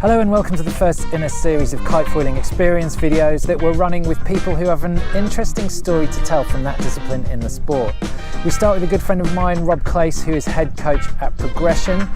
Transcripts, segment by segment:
Hello and welcome to the first in a series of kitefoiling experience videos that we're running with people who have an interesting story to tell from that discipline in the sport. We start with a good friend of mine, Rob Claisse, who is head coach at Progression.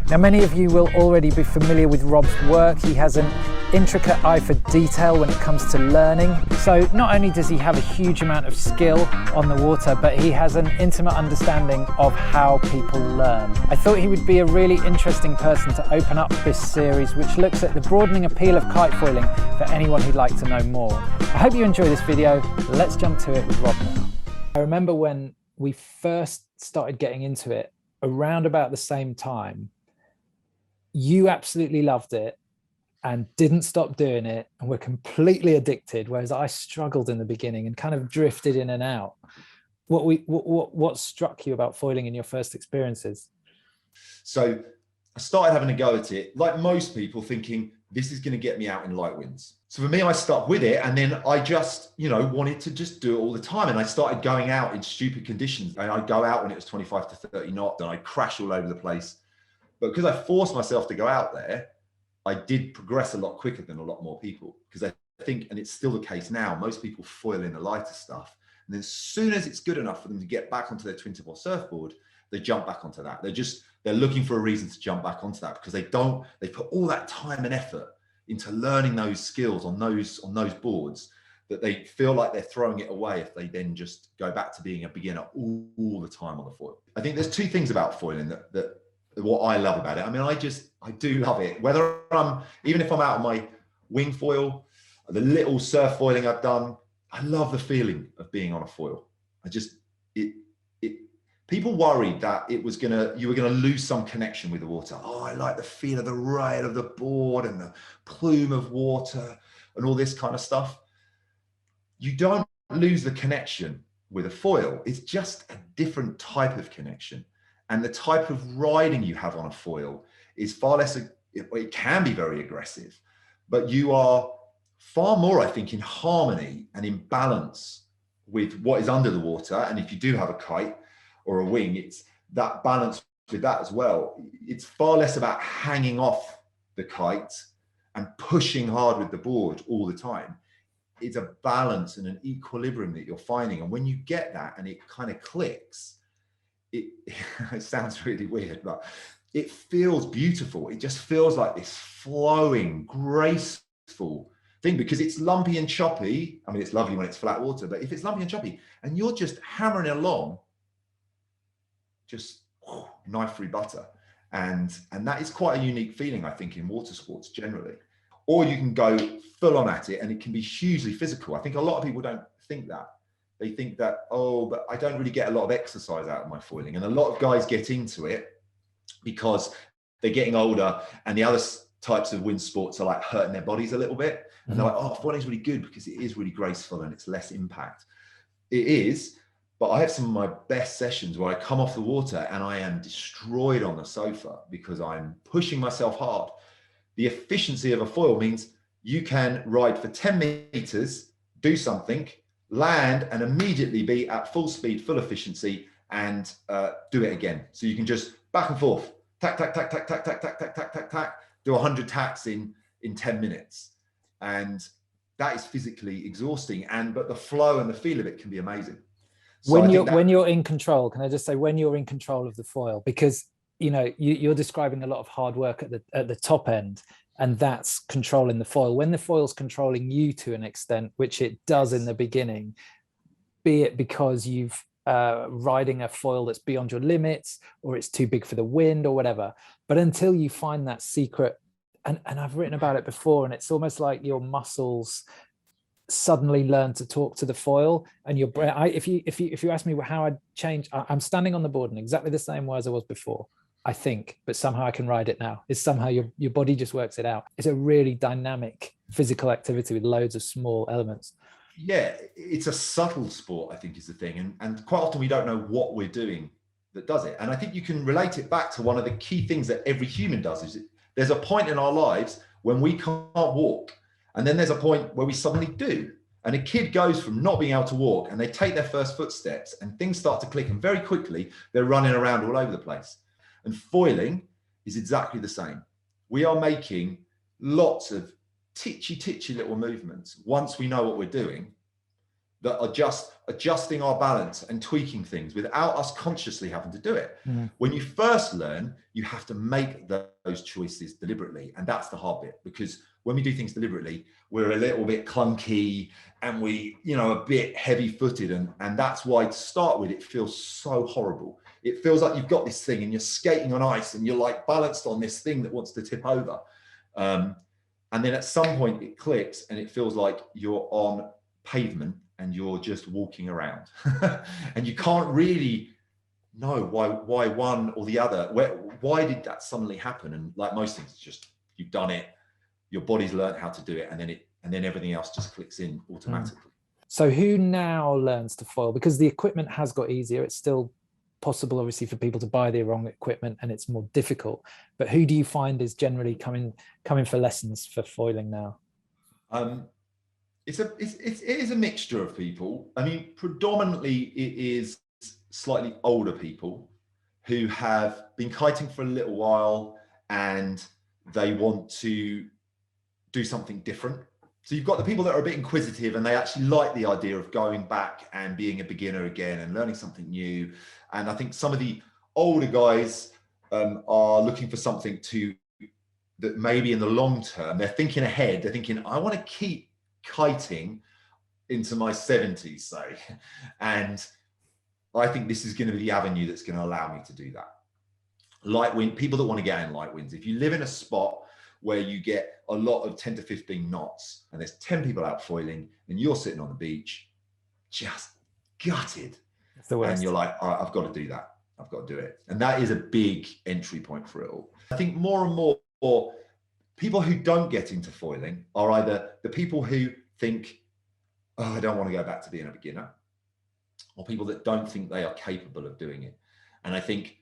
Now, many of you will already be familiar with Rob's work. He has an intricate eye for detail when it comes to learning. So not only does he have a huge amount of skill on the water, but he has an intimate understanding of how people learn. I thought he would be a really interesting person to open up this series, which looks at the broadening appeal of kitefoiling for anyone who'd like to know more. I hope you enjoy this video. Let's jump to it with Rob now. I remember when we first started getting into it, around about the same time, you absolutely loved it and didn't stop doing it and were completely addicted, whereas I struggled in the beginning and kind of drifted in and out. What struck you about foiling in your first experiences? So I started having a go at it, like most people, thinking this is going to get me out in light winds. So for me, I stuck with it, and then I just, wanted to just do it all the time. And I started going out in stupid conditions, and I'd go out when it was 25 to 30 knots, and I'd crash all over the place. But because I forced myself to go out there, I did progress a lot quicker than a lot more people. Because I think, and it's still the case now, most people foil in the lighter stuff. And then as soon as it's good enough for them to get back onto their twin tip or surfboard, they jump back onto that. They're looking for a reason to jump back onto that, because they put all that time and effort into learning those skills on those boards, that they feel like they're throwing it away if they then just go back to being a beginner all the time on the foil. I think there's two things about foiling that what I love about it. I mean, I do love it. Even if I'm out on my wing foil, the little surf foiling I've done, I love the feeling of being on a foil. People worried that you were gonna lose some connection with the water. Oh, I like the feel of the rail of the board and the plume of water and all this kind of stuff. You don't lose the connection with a foil. It's just a different type of connection. And the type of riding you have on a foil is far less, it can be very aggressive, but you are far more, I think, in harmony and in balance with what is under the water. And if you do have a kite or a wing, it's that balance with that as well. It's far less about hanging off the kite and pushing hard with the board all the time. It's a balance and an equilibrium that you're finding. And when you get that and it kind of clicks, it sounds really weird, but it feels beautiful. It just feels like this flowing, graceful thing, because it's lumpy and choppy. I mean, it's lovely when it's flat water, but if it's lumpy and choppy and you're just hammering along, just knife through butter. And that is quite a unique feeling, I think, in water sports generally. Or you can go full on at it and it can be hugely physical. I think a lot of people don't think that. They think that, oh, but I don't really get a lot of exercise out of my foiling. And a lot of guys get into it because they're getting older and the other types of wind sports are like hurting their bodies a little bit. And they're like, oh, foiling's really good because it is really graceful and it's less impact. It is, but I have some of my best sessions where I come off the water and I am destroyed on the sofa because I'm pushing myself hard. The efficiency of a foil means you can ride for 10 meters, do something, land, and immediately be at full speed, full efficiency, and do it again. So you can just back and forth, tack, tack, tack, tack, tack, tack, tack, tack, tack, tack, tack, do 100 tacks in 10 minutes. And that is physically exhausting, but the flow and the feel of it can be amazing. So when you're in control, can I just say, when you're in control of the foil, because you're describing a lot of hard work at the top end, and that's controlling the foil. When the foil's controlling you to an extent, which it does in the beginning, be it because you've riding a foil that's beyond your limits, or it's too big for the wind or whatever, but until you find that secret, and I've written about it before, and it's almost like your muscles suddenly learn to talk to the foil, and your brain. If you ask me how I'd change, I'm standing on the board in exactly the same way as I was before, I think, but somehow I can ride it now. It's somehow your body just works it out. It's a really dynamic physical activity with loads of small elements. Yeah, it's a subtle sport, I think, is the thing. And quite often we don't know what we're doing that does it. And I think you can relate it back to one of the key things that every human does, is there's a point in our lives when we can't walk. And then there's a point where we suddenly do. And a kid goes from not being able to walk and they take their first footsteps and things start to click, and very quickly they're running around all over the place. And foiling is exactly the same. We are making lots of titchy little movements once we know what we're doing that are just adjusting our balance and tweaking things without us consciously having to do it. When you first learn, you have to make those choices deliberately. And that's the hard bit, because when we do things deliberately, we're a little bit clunky and we, a bit heavy footed. And that's why, to start with, it feels so horrible. It feels like you've got this thing and you're skating on ice and you're like balanced on this thing that wants to tip over. And then at some point it clicks and it feels like you're on pavement and you're just walking around and you can't really know why one or the other, why did that suddenly happen? And like most things, it's just, you've done it, your body's learned how to do it, and then everything else just clicks in automatically. So who now learns to foil? Because the equipment has got easier. It's still possible, obviously, for people to buy the wrong equipment and it's more difficult. But who do you find is generally coming for lessons for foiling now? It is a mixture of people. I mean, predominantly it is slightly older people who have been kiting for a little while and they want to do something different. So you've got the people that are a bit inquisitive and they actually like the idea of going back and being a beginner again and learning something new. And I think some of the older guys are looking for something that maybe in the long term, they're thinking ahead. They're thinking, I want to keep kiting into my 70s, say, and I think this is going to be the avenue that's going to allow me to do that. Light wind, people that want to get in light winds. If you live in a spot where you get a lot of 10 to 15 knots and there's 10 people out foiling and you're sitting on the beach just gutted, and you're like, all right, I've got to do that, I've got to do it. And that is a big entry point for it all. I think more and more people who don't get into foiling are either the people who think, oh, I don't want to go back to being a beginner, or people that don't think they are capable of doing it. And I think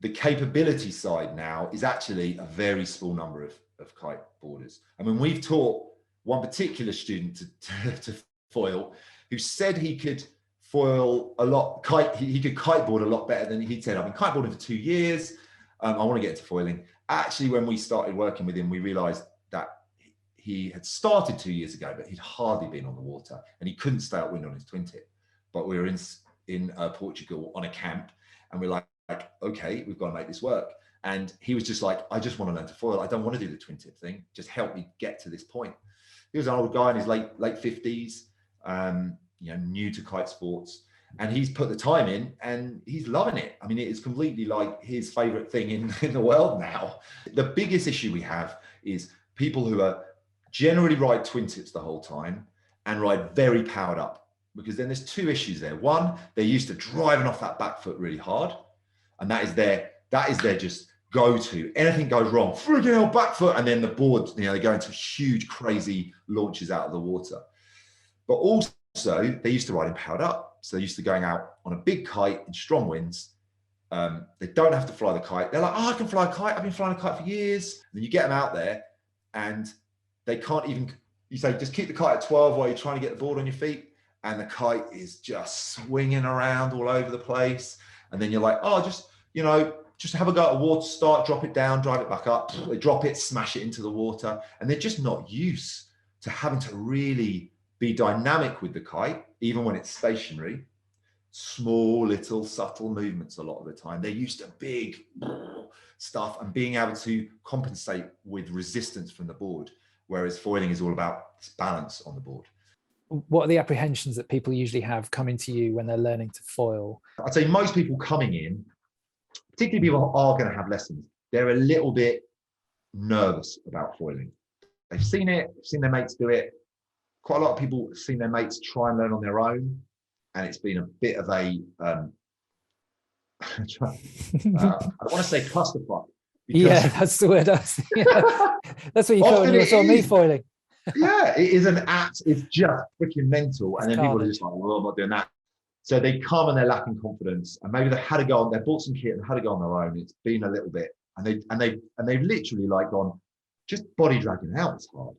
the capability side now is actually a very small number of kiteboarders. I mean, we've taught one particular student to foil, who said he could foil a lot, he could kiteboard a lot better than he'd said. I've been kiteboarding for 2 years. I want to get into foiling. Actually, when we started working with him, we realized that he had started 2 years ago, but he'd hardly been on the water and he couldn't stay upwind on his twin tip. But we were in Portugal on a camp and we're like, okay, we've got to make this work. And he was just like, I just want to learn to foil. I don't want to do the twin tip thing. Just help me get to this point. He was an old guy in his late 50s, new to kite sports. And he's put the time in and he's loving it. I mean, it is completely like his favorite thing in the world now. The biggest issue we have is people who are generally ride twin tips the whole time and ride very powered up, because then there's two issues there. One, they're used to driving off that back foot really hard. And that is their just go-to. Anything goes wrong, friggin' hell, back foot. And then the board, they go into huge, crazy launches out of the water. But also they're used to riding powered up. So they're used to going out on a big kite in strong winds. They don't have to fly the kite. They're like, oh, I can fly a kite. I've been flying a kite for years. And then you get them out there and they can't even, you say, just keep the kite at 12 while you're trying to get the board on your feet. And the kite is just swinging around all over the place. And then you're like, oh, just have a go at a water start, drop it down, drive it back up. They drop it, smash it into the water. And they're just not used to having to really be dynamic with the kite, even when it's stationary. Small, little, subtle movements a lot of the time. They're used to big stuff and being able to compensate with resistance from the board, whereas foiling is all about balance on the board. What are the apprehensions that people usually have coming to you when they're learning to foil? I'd say most people coming in, particularly people who are going to have lessons, they're a little bit nervous about foiling. They've seen it, seen their mates do it. Quite a lot of people have seen their mates try and learn on their own. And it's been a bit of a, I want to say clusterfuck. Yeah, that's the word I was thinking. That's what you felt when you saw me foiling. Yeah, it is an act. It's just freaking mental. And then people are just like, well, I'm not doing that. So they come and they're lacking confidence. And maybe they had to go on, they bought some kit and had to go on their own. It's been a little bit. And they've literally like gone, just body dragging out is hard.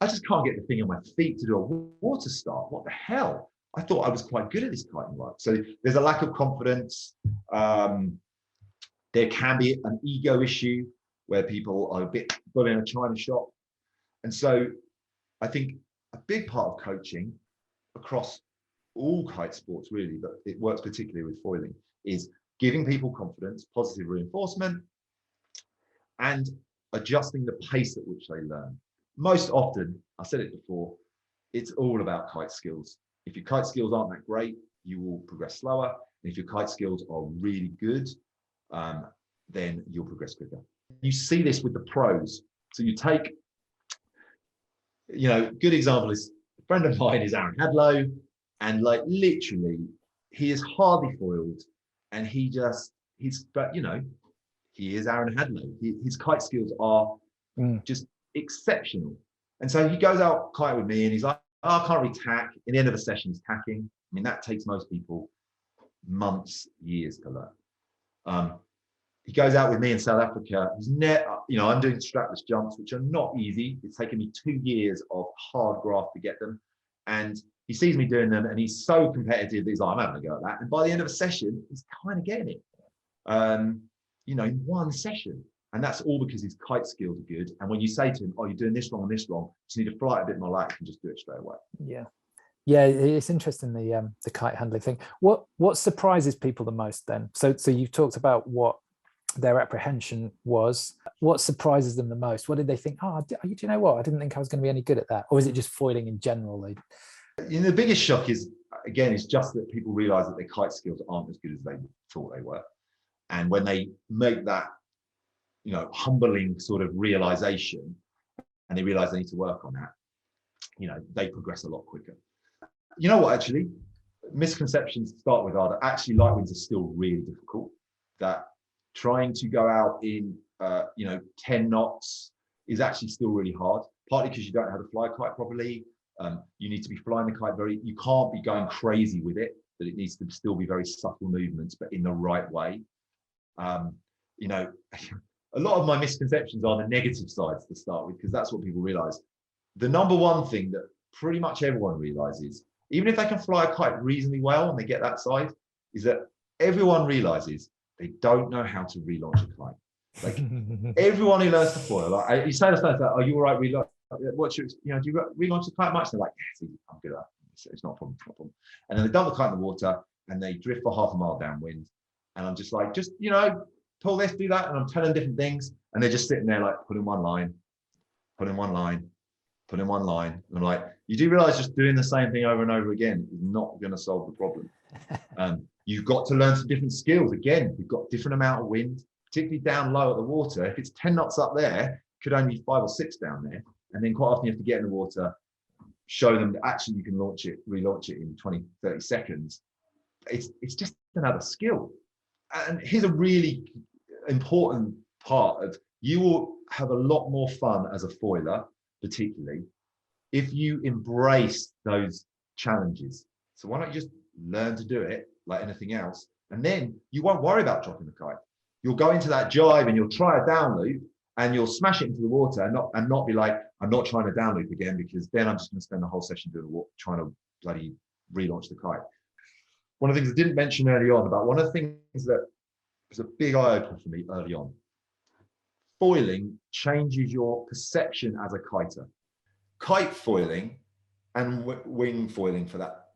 I just can't get the thing on my feet to do a water start. What the hell? I thought I was quite good at this kiting work. So there's a lack of confidence. There can be an ego issue where people are a bit bull in a china shop. And so I think a big part of coaching across all kite sports really, but it works particularly with foiling, is giving people confidence, positive reinforcement, and adjusting the pace at which they learn. Most often, I said it before, it's all about kite skills. If your kite skills aren't that great, you will progress slower. And if your kite skills are really good, then you'll progress quicker. You see this with the pros. So you take, good example is a friend of mine is Aaron Hadlow, and like literally he is hardly foiled, and he is Aaron Hadlow. His kite skills are just exceptional. And so he goes out kite with me and he's like, oh, I can't really tack. In the end of a session, he's tacking. I mean, that takes most people months, years to learn. He goes out with me in South Africa. I'm doing strapless jumps, which are not easy. It's taken me 2 years of hard graft to get them. And he sees me doing them and he's so competitive that he's like, I'm having a go at that. And by the end of a session, he's kind of getting it, in one session. And that's all because his kite skills are good. And when you say to him, oh, you're doing this wrong and this wrong, you just need to fly it a bit more light and just do it straight away. Yeah, it's interesting, the kite handling thing. What surprises people the most then? So you've talked about what their apprehension was. What surprises them the most? What did they think? Oh, do you know what? I didn't think I was going to be any good at that. Or is it just foiling in general? The biggest shock is just that people realize that their kite skills aren't as good as they thought they were. And when they make that, humbling sort of realization and they realize they need to work on that, they progress a lot quicker. You know what, actually, misconceptions to start with are that actually light winds are still really difficult, that trying to go out in 10 knots is actually still really hard, partly because you don't know how to fly a kite properly. You need to be flying the kite you can't be going crazy with it, but it needs to still be very subtle movements, but in the right way. A lot of my misconceptions are the negative sides to start with, because that's what people realize. The number one thing that pretty much everyone realizes, even if they can fly a kite reasonably well and they get that side, is that everyone realizes they don't know how to relaunch a kite. Like everyone who learns to foil, like you say to someone, are you all right? What's your, do you relaunch the kite much? They're like, yes, I'm good at that. It's not a problem, And then they dump the kite in the water and they drift for half a mile downwind. And I'm just like, pull this, do that. And I'm telling different things. And they're just sitting there like, put in one line, put in one line, put in one line. And I'm like, you do realize just doing the same thing over and over again is not going to solve the problem. You've got to learn some different skills. Again, you've got different amount of wind, particularly down low at the water. If it's 10 knots up there, could only be 5 or 6 down there. And then quite often you have to get in the water, show them that actually you can relaunch it in 20, 30 seconds. It's just another skill. And here's a really important part of, you will have a lot more fun as a foiler, particularly if you embrace those challenges. So why don't you just learn to do it like anything else, and then you won't worry about dropping the kite. You'll go into that jibe and you'll try a down loop and you'll smash it into the water and not be like, I'm not trying to down loop again, because then I'm just going to spend the whole session trying to bloody relaunch the kite. One of the things I didn't mention early on about one of the things that was a big eye-opener for me early on, foiling changes your perception as a kiter. Kite foiling and wing foiling, for that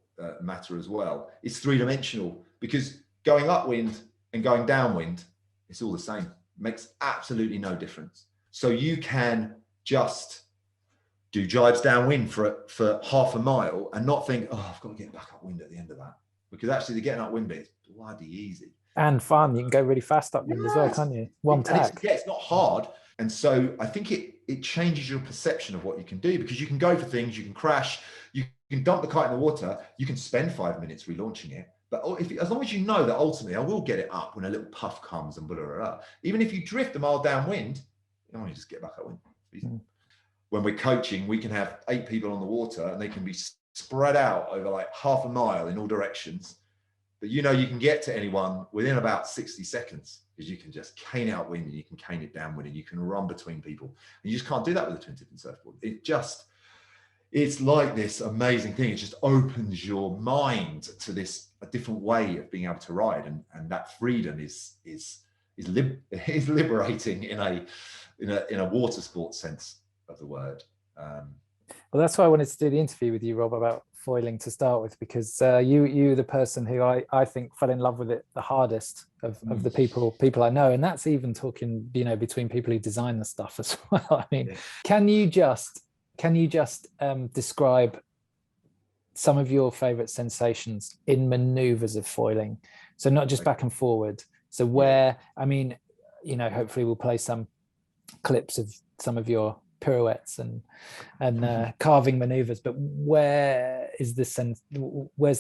matter as well, is three-dimensional, because going upwind and going downwind, it's all the same. It makes absolutely no difference. So you can just do jibes downwind for half a mile and not think, oh, I've got to get back upwind at the end of that, because actually the getting upwind bit is bloody easy. And fun. You can go really fast upwind as well, can't you? One tack. It's not hard. And so I think it changes your perception of what you can do, because you can go for things, you can crash, you can dump the kite in the water, you can spend 5 minutes relaunching it. But as long as you know that ultimately I will get it up when a little puff comes and blah, blah, blah. Even if you drift a mile downwind, you just get back upwind. When we're coaching, we can have 8 people on the water and they can be spread out over like half a mile in all directions. But you can get to anyone within about 60 seconds, because you can just cane out wind and you can cane it downwind and you can run between people. And you just can't do that with a twin tipping surfboard. It's like this amazing thing. It just opens your mind to a different way of being able to ride, and that freedom is liberating in a water sports sense of the word. Well, that's why I wanted to do the interview with you, Rob, about foiling to start with, because you're the person who I think fell in love with it the hardest of the people I know, and that's even talking, you know, between people who design the stuff as well. I mean, yeah. Can you just describe some of your favorite sensations in maneuvers of foiling? So not just back and forward. So where, I mean, you know, hopefully we'll play some clips of some of your pirouettes and carving maneuvers, but where's the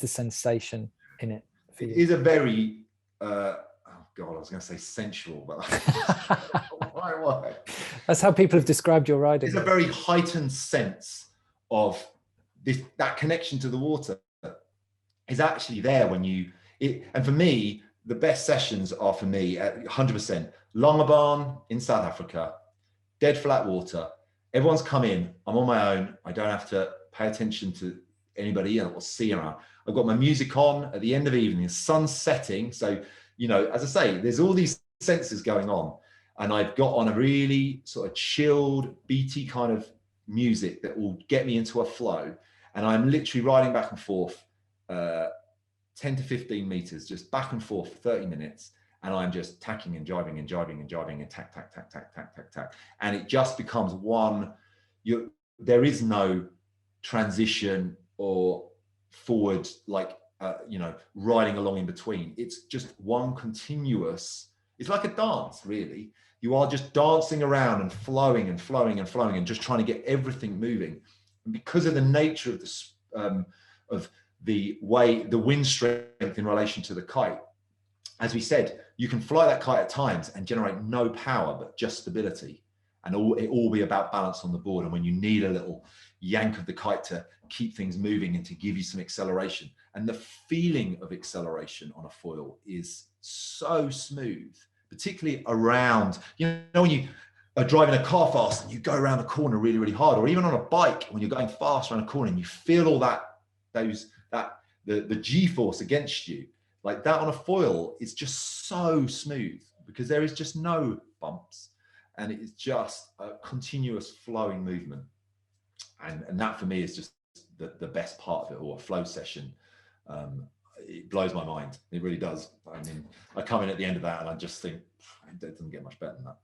sensation in it for you? It is a very oh god, I was going to say sensual, but why? That's how people have described your riding. It's a very heightened sense of that connection to the water is actually there when you and for me, the best sessions are, for me, at 100% Longyearbyen in South Africa, dead flat water. Everyone's come in. I'm on my own. I don't have to pay attention to anybody else or see around. I've got my music on at the end of the evening, the sun's setting. So, you know, as I say, there's all these senses going on. And I've got on a really sort of chilled, beaty kind of music that will get me into a flow. And I'm literally riding back and forth 10 to 15 meters, just back and forth for 30 minutes. And I'm just tacking and jiving and jiving and jiving and tack, tack, tack, tack, tack, tack, tack. And it just becomes one, there is no transition or forward, like, you know, riding along in between. It's just one continuous, it's like a dance, really. You are just dancing around and flowing and flowing and flowing and just trying to get everything moving. And because of the nature of this, of the way, the wind strength in relation to the kite, as we said, you can fly that kite at times and generate no power, but just stability. And it all be about balance on the board. And when you need a little yank of the kite to keep things moving and to give you some acceleration. And the feeling of acceleration on a foil is so smooth, particularly around, you know, when you are driving a car fast and you go around the corner really, really hard, or even on a bike, when you're going fast around a corner and you feel all that, the G-force against you. Like that on a foil is just so smooth because there is just no bumps and it is just a continuous flowing movement. And that for me is just the best part of it all, a flow session. It blows my mind. It really does. I mean, I come in at the end of that and I just think it doesn't get much better than that.